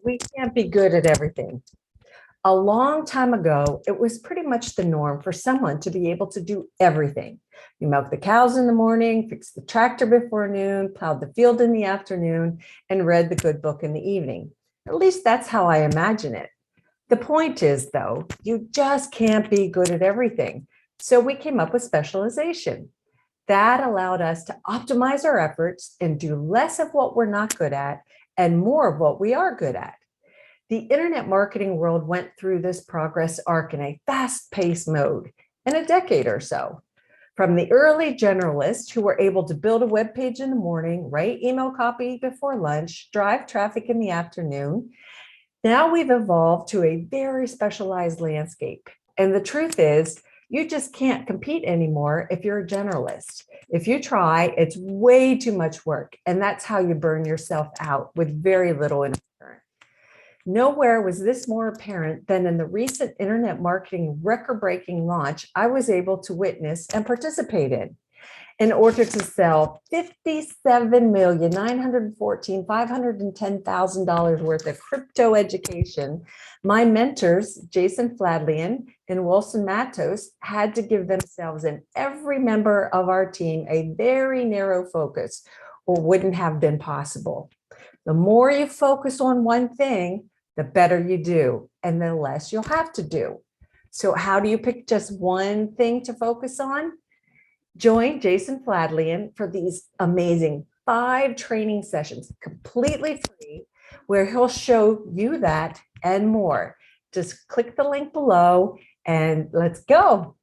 We can't be good at everything. A long time ago, it was pretty much the norm for someone to be able to do everything. You milk the cows in the morning, fix the tractor before noon, plowed the field in the afternoon, and read the good book in the evening. At least that's how I imagine it. The point is, though, you just can't be good at everything. So we came up with specialization. That allowed us to optimize our efforts and do less of what we're not good at and more of what we are good at. The internet marketing world went through this progress arc in a fast paced mode in a decade or so. From the early generalists who were able to build a web page in the morning, write email copy before lunch, drive traffic in the afternoon, now we've evolved to a very specialized landscape. And the truth is, you just can't compete anymore if you're a generalist. If you try, it's way too much work. And that's how you burn yourself out with very little in return. Nowhere was this more apparent than in the recent internet marketing record-breaking launch I was able to witness and participate in order to sell $57,914,510,000 worth of crypto education. My mentors, Jason Fladlien and Wilson Mattos, had to give themselves and every member of our team a very narrow focus, or wouldn't have been possible. The more you focus on one thing, the better you do, and the less you'll have to do. So how do you pick just one thing to focus on? Join Jason Fladlien for these amazing 5 training sessions, completely free, where he'll show you that and more. Just click the link below and let's go.